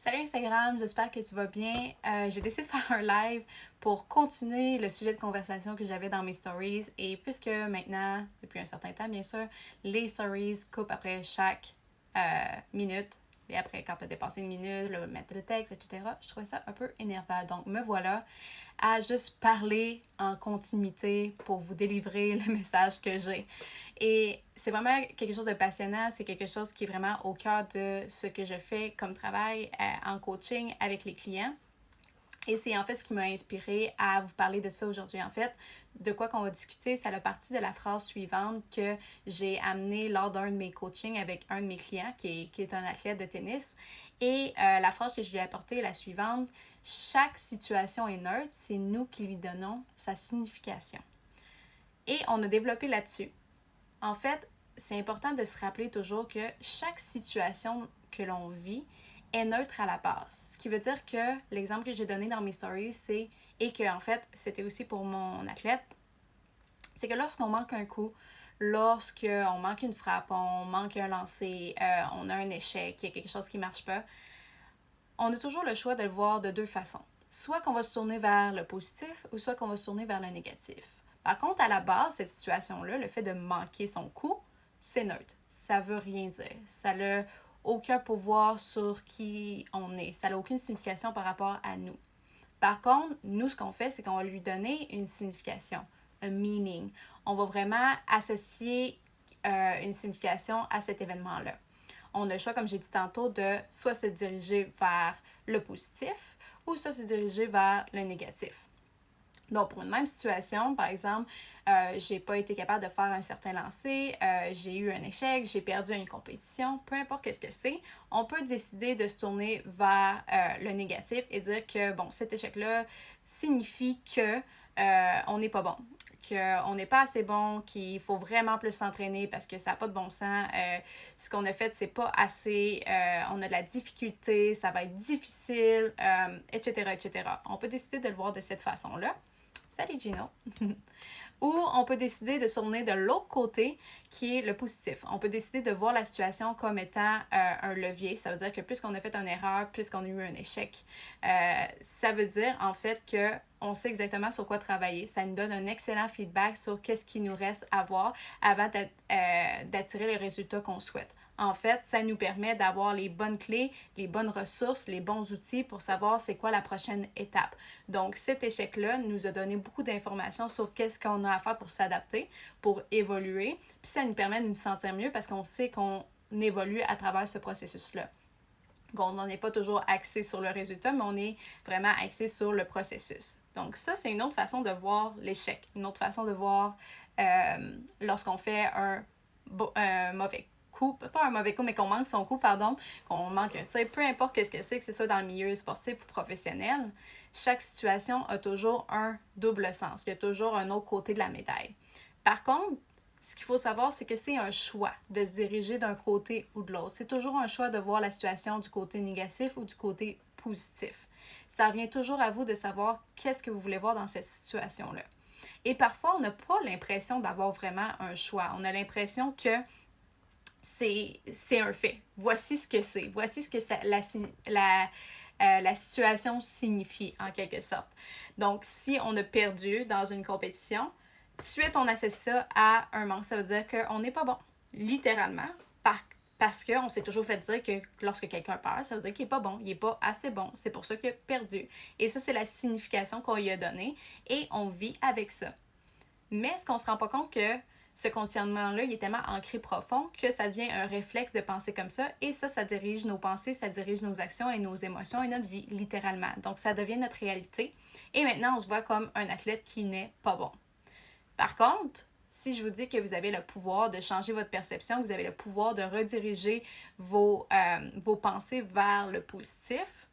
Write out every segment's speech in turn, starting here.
Salut Instagram, j'espère que tu vas bien. J'ai décidé de faire un live pour continuer le sujet de conversation que j'avais dans mes stories. Et puisque maintenant, depuis un certain temps bien sûr, les stories coupent après chaque minute. Et après, quand tu as dépassé une minute, mettre le texte, etc., je trouvais ça un peu énervant. Donc me voilà à juste parler en continuité pour vous délivrer le message que j'ai. Et c'est vraiment quelque chose de passionnant, c'est quelque chose qui est vraiment au cœur de ce que je fais comme travail en coaching avec les clients. Et c'est en fait ce qui m'a inspiré à vous parler de ça aujourd'hui. En fait, de quoi qu'on va discuter, c'est la partie de la phrase suivante que j'ai amenée lors d'un de mes coachings avec un de mes clients qui est un athlète de tennis. Et la phrase que je lui ai apportée est la suivante. Chaque situation est neutre, c'est nous qui lui donnons sa signification. Et on a développé là-dessus. En fait, c'est important de se rappeler toujours que chaque situation que l'on vit est neutre à la base. Ce qui veut dire que l'exemple que j'ai donné dans mes stories, c'est, et que en fait, c'était aussi pour mon athlète, c'est que lorsqu'on manque un coup, lorsqu'on manque une frappe, on manque un lancer, on a un échec, il y a quelque chose qui ne marche pas, on a toujours le choix de le voir de deux façons. Soit qu'on va se tourner vers le positif ou soit qu'on va se tourner vers le négatif. Par contre, à la base, cette situation-là, le fait de manquer son coup, c'est neutre. Ça veut rien dire. Ça n'a aucun pouvoir sur qui on est. Ça n'a aucune signification par rapport à nous. Par contre, nous, ce qu'on fait, c'est qu'on va lui donner une signification, un meaning. On va vraiment associer une signification à cet événement-là. On a le choix, comme j'ai dit tantôt, de soit se diriger vers le positif ou soit se diriger vers le négatif. Donc, pour une même situation, par exemple, j'ai pas été capable de faire un certain lancer, j'ai eu un échec, j'ai perdu une compétition, peu importe qu'est-ce que c'est, on peut décider de se tourner vers le négatif et dire que, bon, cet échec-là signifie que on n'est pas bon, qu'on n'est pas assez bon, qu'il faut vraiment plus s'entraîner parce que ça n'a pas de bon sens. Ce qu'on a fait, c'est pas assez, on a de la difficulté, ça va être difficile, etc., etc. On peut décider de le voir de cette façon-là. Salut Gino! Ou on peut décider de se tourner de l'autre côté qui est le positif. On peut décider de voir la situation comme étant un levier. Ça veut dire que puisqu'on a fait une erreur, puisqu'on a eu un échec, ça veut dire en fait qu'on sait exactement sur quoi travailler. Ça nous donne un excellent feedback sur qu'est-ce qu'il nous reste à voir avant d'attirer les résultats qu'on souhaite. En fait, ça nous permet d'avoir les bonnes clés, les bonnes ressources, les bons outils pour savoir c'est quoi la prochaine étape. Donc, cet échec-là nous a donné beaucoup d'informations sur qu'est-ce qu'on a à faire pour s'adapter, pour évoluer. Puis ça nous permet de nous sentir mieux parce qu'on sait qu'on évolue à travers ce processus-là. On n'en est pas toujours axé sur le résultat, mais on est vraiment axé sur le processus. Donc ça, c'est une autre façon de voir l'échec, une autre façon de voir lorsqu'on fait un mauvais coup, pas un mauvais coup, mais qu'on manque son coup, pardon, qu'on manque un tir, peu importe qu'est-ce que c'est, que ce soit dans le milieu sportif ou professionnel, chaque situation a toujours un double sens. Il y a toujours un autre côté de la médaille. Par contre, ce qu'il faut savoir, c'est que c'est un choix de se diriger d'un côté ou de l'autre. C'est toujours un choix de voir la situation du côté négatif ou du côté positif. Ça revient toujours à vous de savoir qu'est-ce que vous voulez voir dans cette situation-là. Et parfois, on n'a pas l'impression d'avoir vraiment un choix. On a l'impression que c'est un fait. Voici ce que c'est. Voici ce que la situation signifie, en quelque sorte. Donc, si on a perdu dans une compétition, tout de suite, on associe ça à un manque. Ça veut dire qu'on n'est pas bon. Littéralement. Parce qu'on s'est toujours fait dire que lorsque quelqu'un perd, ça veut dire qu'il n'est pas bon, il n'est pas assez bon. C'est pour ça qu'il a perdu. Et ça, c'est la signification qu'on lui a donnée. Et on vit avec ça. Mais est-ce qu'on ne se rend pas compte que ce conditionnement-là, il est tellement ancré profond que ça devient un réflexe de penser comme ça. Et ça dirige nos pensées, ça dirige nos actions et nos émotions et notre vie, littéralement. Donc, ça devient notre réalité. Et maintenant, on se voit comme un athlète qui n'est pas bon. Par contre, si je vous dis que vous avez le pouvoir de changer votre perception, que vous avez le pouvoir de rediriger vos pensées vers le positif,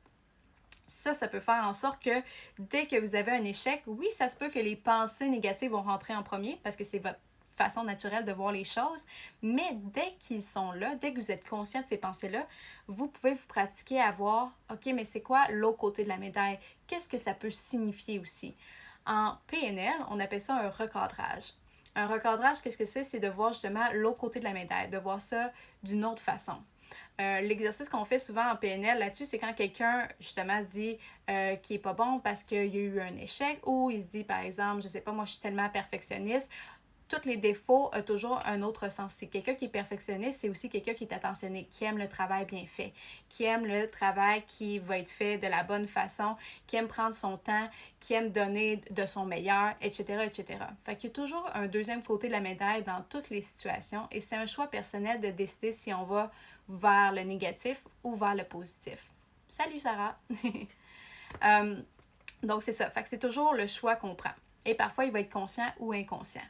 ça peut faire en sorte que dès que vous avez un échec, oui, ça se peut que les pensées négatives vont rentrer en premier parce que c'est votre façon naturelle de voir les choses, mais dès qu'ils sont là, dès que vous êtes conscient de ces pensées-là, vous pouvez vous pratiquer à voir, OK, mais c'est quoi l'autre côté de la médaille? Qu'est-ce que ça peut signifier aussi? En PNL, on appelle ça un recadrage. Un recadrage, qu'est-ce que c'est? C'est de voir justement l'autre côté de la médaille, de voir ça d'une autre façon. L'exercice qu'on fait souvent en PNL là-dessus, c'est quand quelqu'un, justement, se dit qu'il est pas bon parce qu'il y a eu un échec, ou il se dit, par exemple, je sais pas, moi, je suis tellement perfectionniste. Tous les défauts ont toujours un autre sens. C'est quelqu'un qui est perfectionniste, c'est aussi quelqu'un qui est attentionné, qui aime le travail bien fait, qui aime le travail qui va être fait de la bonne façon, qui aime prendre son temps, qui aime donner de son meilleur, etc., etc. Fait qu'il y a toujours un deuxième côté de la médaille dans toutes les situations, et c'est un choix personnel de décider si on va vers le négatif ou vers le positif. Salut Sarah! Donc c'est ça, fait que c'est toujours le choix qu'on prend. Et parfois, il va être conscient ou inconscient.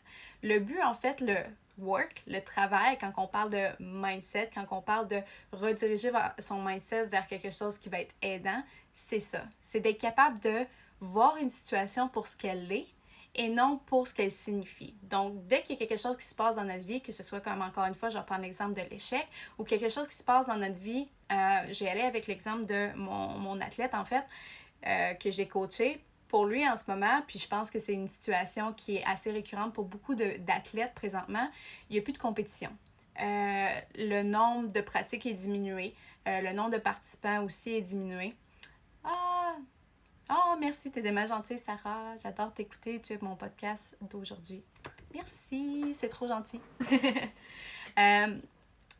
Le but, en fait, le work, le travail, quand on parle de mindset, quand on parle de rediriger son mindset vers quelque chose qui va être aidant, c'est ça. C'est d'être capable de voir une situation pour ce qu'elle est et non pour ce qu'elle signifie. Donc, dès qu'il y a quelque chose qui se passe dans notre vie, que ce soit comme, encore une fois, je vais prendre l'exemple de l'échec, ou quelque chose qui se passe dans notre vie, je vais aller avec l'exemple de mon athlète, en fait, que j'ai coaché. Pour lui en ce moment, puis je pense que c'est une situation qui est assez récurrente pour beaucoup d'athlètes présentement, il n'y a plus de compétition. Le nombre de pratiques est diminué. Le nombre de participants aussi est diminué. Ah! Oh, merci, t'es tellement gentille, Sarah. J'adore t'écouter. Tu es mon podcast d'aujourd'hui. Merci, c'est trop gentil.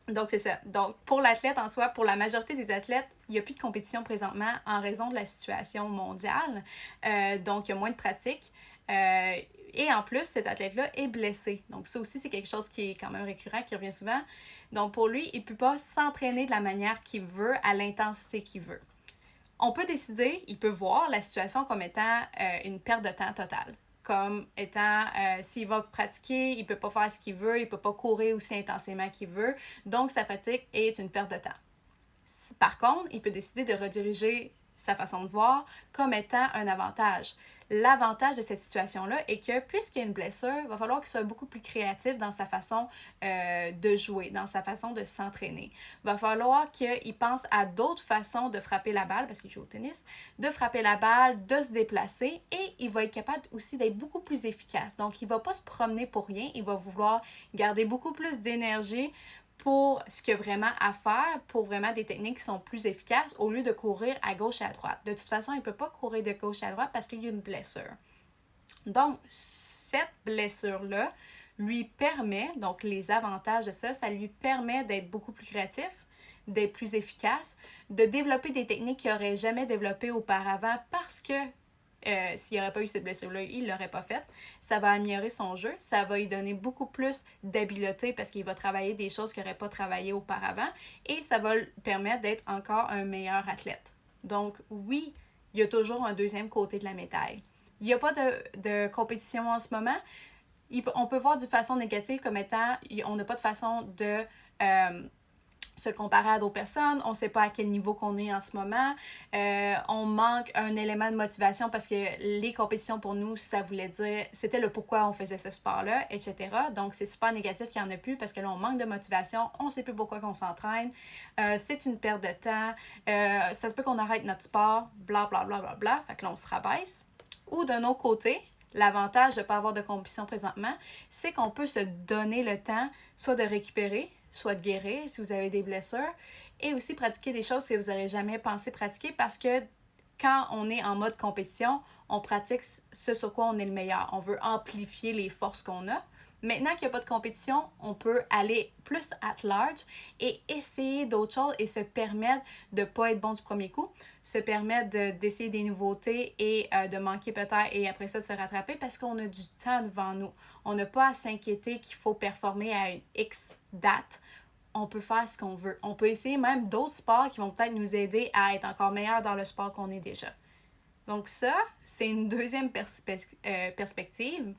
Donc, c'est ça. Donc, pour l'athlète en soi, pour la majorité des athlètes, il n'y a plus de compétition présentement en raison de la situation mondiale. Donc, il y a moins de pratiques. Et en plus, cet athlète-là est blessé. Donc, ça aussi, c'est quelque chose qui est quand même récurrent, qui revient souvent. Donc, pour lui, il ne peut pas s'entraîner de la manière qu'il veut, à l'intensité qu'il veut. On peut décider, il peut voir la situation comme étant une perte de temps totale. Comme étant, s'il va pratiquer, il ne peut pas faire ce qu'il veut, il ne peut pas courir aussi intensément qu'il veut. Donc, sa pratique est une perte de temps. Par contre, il peut décider de rediriger sa façon de voir comme étant un avantage. L'avantage de cette situation-là est que, puisqu'il y a une blessure, il va falloir qu'il soit beaucoup plus créatif dans sa façon de jouer, dans sa façon de s'entraîner. Il va falloir qu'il pense à d'autres façons de frapper la balle, parce qu'il joue au tennis, de frapper la balle, de se déplacer, et il va être capable aussi d'être beaucoup plus efficace. Donc, il ne va pas se promener pour rien, il va vouloir garder beaucoup plus d'énergie pour ce qu'il y a vraiment à faire, pour vraiment des techniques qui sont plus efficaces au lieu de courir à gauche et à droite. De toute façon, il ne peut pas courir de gauche à droite parce qu'il y a une blessure. Donc, cette blessure-là lui permet, donc les avantages de ça, ça lui permet d'être beaucoup plus créatif, d'être plus efficace, de développer des techniques qu'il n'aurait jamais développées auparavant parce que s'il n'y aurait pas eu cette blessure-là, il ne l'aurait pas faite. Ça va améliorer son jeu, ça va lui donner beaucoup plus d'habileté parce qu'il va travailler des choses qu'il n'aurait pas travaillé auparavant, et ça va lui permettre d'être encore un meilleur athlète. Donc oui, il y a toujours un deuxième côté de la médaille. Il n'y a pas de compétition en ce moment. On peut voir de façon négative comme étant, on n'a pas de façon de se comparer à d'autres personnes, on ne sait pas à quel niveau qu'on est en ce moment, on manque un élément de motivation parce que les compétitions pour nous, ça voulait dire, c'était le pourquoi on faisait ce sport-là, etc. Donc c'est super négatif qu'il n'y en a plus parce que là on manque de motivation, on ne sait plus pourquoi qu'on s'entraîne, c'est une perte de temps, ça se peut qu'on arrête notre sport, bla bla bla bla bla, fait que là on se rabaisse. Ou d'un autre côté, l'avantage de ne pas avoir de compétition présentement, c'est qu'on peut se donner le temps soit de récupérer, soit de guérir si vous avez des blessures, et aussi pratiquer des choses que vous n'aurez jamais pensé pratiquer parce que quand on est en mode compétition, on pratique ce sur quoi on est le meilleur. On veut amplifier les forces qu'on a. Maintenant qu'il n'y a pas de compétition, on peut aller plus at large et essayer d'autres choses et se permettre de ne pas être bon du premier coup, se permettre d'essayer des nouveautés et de manquer peut-être et après ça de se rattraper parce qu'on a du temps devant nous. On n'a pas à s'inquiéter qu'il faut performer à une X date. On peut faire ce qu'on veut. On peut essayer même d'autres sports qui vont peut-être nous aider à être encore meilleurs dans le sport qu'on est déjà. Donc ça, c'est une deuxième perspective.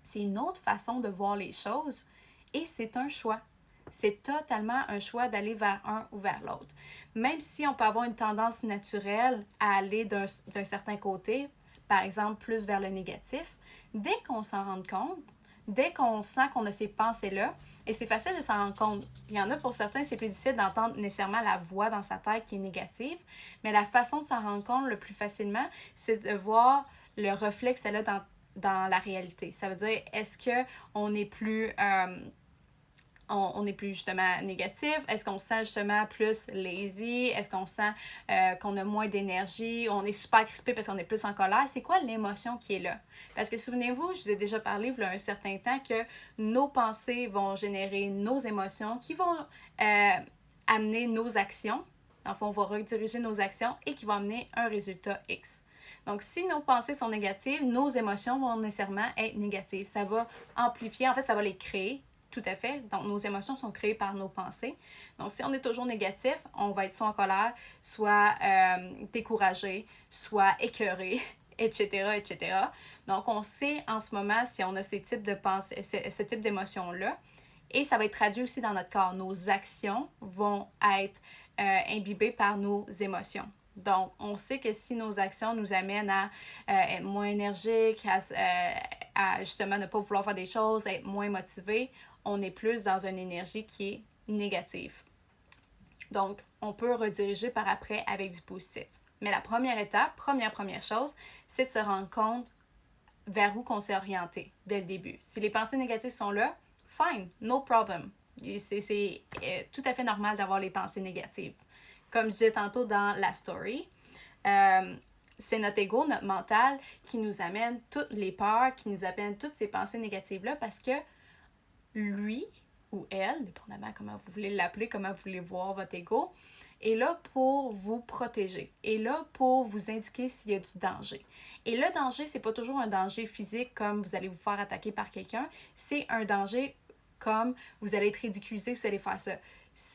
C'est une autre façon de voir les choses et c'est un choix. C'est totalement un choix d'aller vers un ou vers l'autre. Même si on peut avoir une tendance naturelle à aller d'un certain côté, par exemple plus vers le négatif, dès qu'on s'en rend compte, dès qu'on sent qu'on a ces pensées-là, et c'est facile de s'en rendre compte. Il y en a pour certains, c'est plus difficile d'entendre nécessairement la voix dans sa tête qui est négative, mais la façon de s'en rendre compte le plus facilement, c'est de voir le reflet que ça a dans la réalité. Ça veut dire, est-ce qu'on est plus on est plus justement négatif? Est-ce qu'on se sent justement plus lazy? Est-ce qu'on sent qu'on a moins d'énergie? On est super crispé parce qu'on est plus en colère? C'est quoi l'émotion qui est là? Parce que souvenez-vous, je vous ai déjà parlé il y a un certain temps que nos pensées vont générer nos émotions qui vont amener nos actions. Dans le fond, on va rediriger nos actions et qui vont amener un résultat X. Donc, si nos pensées sont négatives, nos émotions vont nécessairement être négatives. Ça va amplifier, en fait, ça va les créer. Tout à fait. Donc, nos émotions sont créées par nos pensées. Donc, si on est toujours négatif, on va être soit en colère, soit découragé, soit écœuré, etc., etc. Donc, on sait en ce moment si on a ces types de pensées, ce type d'émotions-là. Et ça va être traduit aussi dans notre corps. Nos actions vont être imbibées par nos émotions. Donc, on sait que si nos actions nous amènent à être moins énergiques, à justement ne pas vouloir faire des choses, être moins motivé, on est plus dans une énergie qui est négative. Donc, on peut rediriger par après avec du positif. Mais la première étape, première chose, c'est de se rendre compte vers où qu'on s'est orienté dès le début. Si les pensées négatives sont là, fine, no problem. C'est tout à fait normal d'avoir les pensées négatives. Comme je disais tantôt dans la story, c'est notre ego, notre mental qui nous amène toutes les peurs, qui nous amène toutes ces pensées négatives-là parce que lui ou elle, dépendamment comment vous voulez l'appeler, comment vous voulez voir votre ego, est là pour vous protéger, est là pour vous indiquer s'il y a du danger. Et le danger, c'est pas toujours un danger physique comme vous allez vous faire attaquer par quelqu'un, c'est un danger comme vous allez être ridiculisé si vous allez faire ça.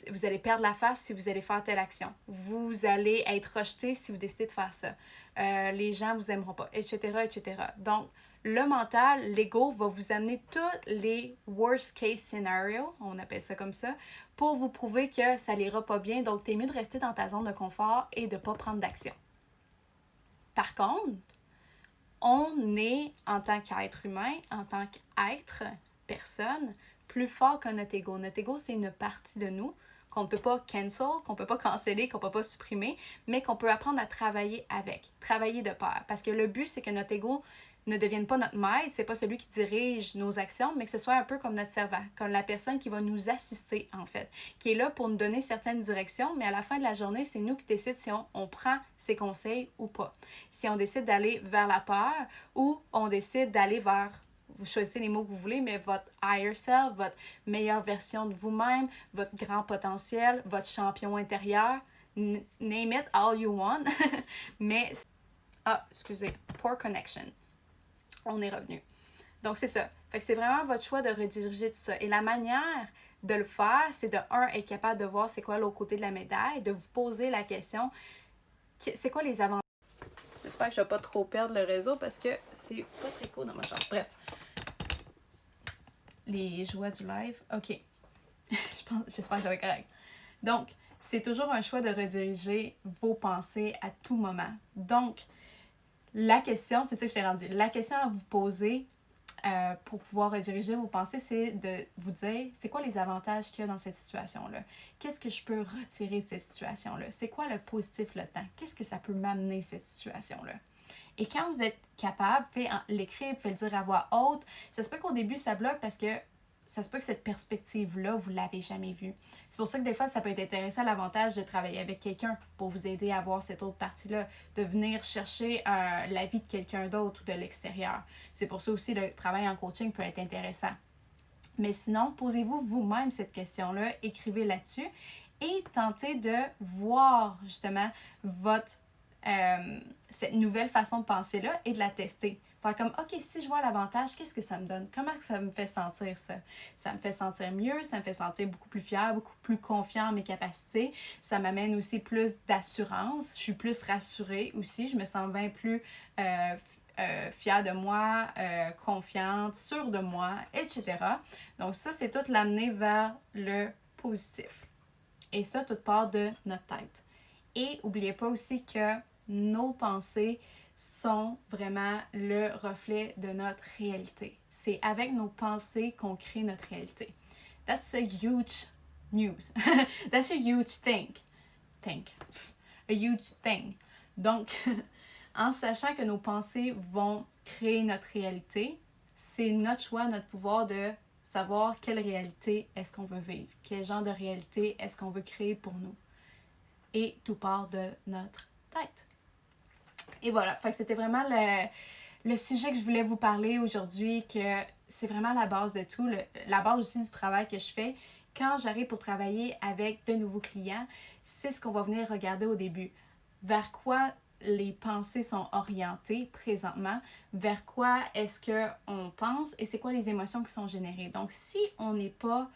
Vous allez perdre la face si vous allez faire telle action. Vous allez être rejeté si vous décidez de faire ça. Les gens vous aimeront pas, etc., etc. Donc, le mental, l'ego, va vous amener tous les worst case scenarios, on appelle ça comme ça, pour vous prouver que ça n'ira pas bien. Donc, t'es mieux de rester dans ta zone de confort et de ne pas prendre d'action. Par contre, on est, en tant qu'être humain, en tant qu'être, personne, plus fort que notre ego. Notre ego, c'est une partie de nous qu'on ne peut pas cancel, qu'on ne peut pas canceller, qu'on ne peut pas supprimer, mais qu'on peut apprendre à travailler avec, travailler de pair. Parce que le but, c'est que notre ego ne devienne pas notre maître, c'est pas celui qui dirige nos actions, mais que ce soit un peu comme notre servant, comme la personne qui va nous assister, en fait, qui est là pour nous donner certaines directions, mais à la fin de la journée, c'est nous qui décidons si on prend ses conseils ou pas. Si on décide d'aller vers la peur ou on décide d'aller vers, vous choisissez les mots que vous voulez, mais votre higher self, votre meilleure version de vous-même, votre grand potentiel, votre champion intérieur, name it all you want, mais... Ah, excusez, poor connection. On est revenu. Donc, c'est ça. Fait que c'est vraiment votre choix de rediriger tout ça. Et la manière de le faire, c'est de, être capable de voir c'est quoi l'autre côté de la médaille, de vous poser la question, c'est quoi les avantages? J'espère que je ne vais pas trop perdre le réseau parce que c'est pas très cool dans ma chambre. Bref. Les joies du live. OK. J'espère que ça va être correct. Donc, c'est toujours un choix de rediriger vos pensées à tout moment. Donc, la question, c'est ça que je t'ai rendu. La question à vous poser pour pouvoir rediriger vos pensées, c'est de vous dire, c'est quoi les avantages qu'il y a dans cette situation-là? Qu'est-ce que je peux retirer de cette situation-là? C'est quoi le positif là-dedans? Qu'est-ce que ça peut m'amener, cette situation-là? Et quand vous êtes capable, vous pouvez l'écrire, vous pouvez le dire à voix haute. Ça se peut qu'au début, ça bloque parce que ça se peut que cette perspective-là, vous ne l'avez jamais vue. C'est pour ça que des fois, ça peut être intéressant l'avantage de travailler avec quelqu'un pour vous aider à voir cette autre partie-là, de venir chercher l'avis de quelqu'un d'autre ou de l'extérieur. C'est pour ça aussi le travail en coaching peut être intéressant. Mais sinon, posez-vous vous-même cette question-là, écrivez là-dessus et tentez de voir justement cette nouvelle façon de penser-là et de la tester. Faire comme, OK, si je vois l'avantage, qu'est-ce que ça me donne? Comment ça me fait sentir ça? Ça me fait sentir mieux, ça me fait sentir beaucoup plus fière, beaucoup plus confiant en mes capacités. Ça m'amène aussi plus d'assurance. Je suis plus rassurée aussi. Je me sens bien plus fière de moi, confiante, sûre de moi, etc. Donc ça, c'est tout l'amener vers le positif. Et ça, tout part de notre tête. Et n'oubliez pas aussi que nos pensées sont vraiment le reflet de notre réalité. C'est avec nos pensées qu'on crée notre réalité. That's a huge news. That's a huge thing. A huge thing. Donc, en sachant que nos pensées vont créer notre réalité, c'est notre choix, notre pouvoir de savoir quelle réalité est-ce qu'on veut vivre, quel genre de réalité est-ce qu'on veut créer pour nous. Et tout part de notre tête. Et voilà, fait que c'était vraiment le sujet que je voulais vous parler aujourd'hui, que c'est vraiment la base de tout, la base aussi du travail que je fais. Quand j'arrive pour travailler avec de nouveaux clients, c'est ce qu'on va venir regarder au début. Vers quoi les pensées sont orientées présentement, vers quoi est-ce qu'on pense et c'est quoi les émotions qui sont générées. Donc, si on n'est pas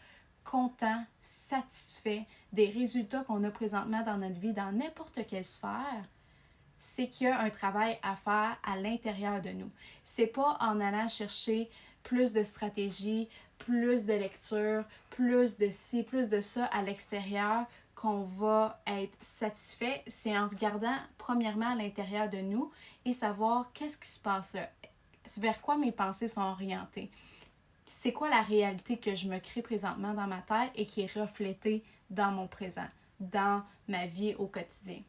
content, satisfait des résultats qu'on a présentement dans notre vie, dans n'importe quelle sphère, c'est qu'il y a un travail à faire à l'intérieur de nous. C'est pas en allant chercher plus de stratégie, plus de lecture, plus de ci, plus de ça à l'extérieur qu'on va être satisfait. C'est en regardant premièrement à l'intérieur de nous et savoir qu'est-ce qui se passe là, vers quoi mes pensées sont orientées. C'est quoi la réalité que je me crée présentement dans ma tête et qui est reflétée dans mon présent, dans ma vie au quotidien.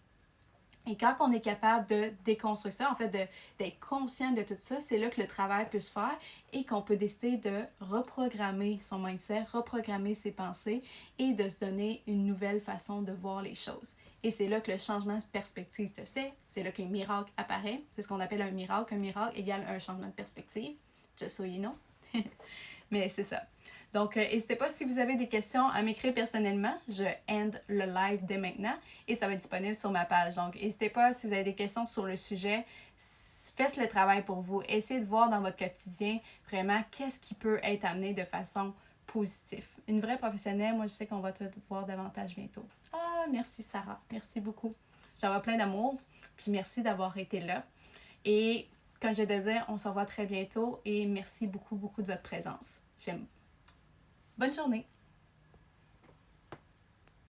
Et quand on est capable de déconstruire ça, en fait, d'être conscient de tout ça, c'est là que le travail peut se faire et qu'on peut décider de reprogrammer son mindset, reprogrammer ses pensées et de se donner une nouvelle façon de voir les choses. Et c'est là que le changement de perspective se fait, c'est là que les miracles apparaissent. C'est ce qu'on appelle un miracle. Un miracle égale un changement de perspective. Just so you know. Mais c'est ça. Donc, n'hésitez pas si vous avez des questions à m'écrire personnellement. Je end le live dès maintenant et ça va être disponible sur ma page. Donc, n'hésitez pas si vous avez des questions sur le sujet. Faites le travail pour vous. Essayez de voir dans votre quotidien vraiment qu'est-ce qui peut être amené de façon positive. Une vraie professionnelle, moi, je sais qu'on va te voir davantage bientôt. Ah, merci Sarah. Merci beaucoup. J'envoie plein d'amour. Puis merci d'avoir été là. Et comme je te disais, on se revoit très bientôt et merci beaucoup, beaucoup de votre présence. J'aime. Bonne journée!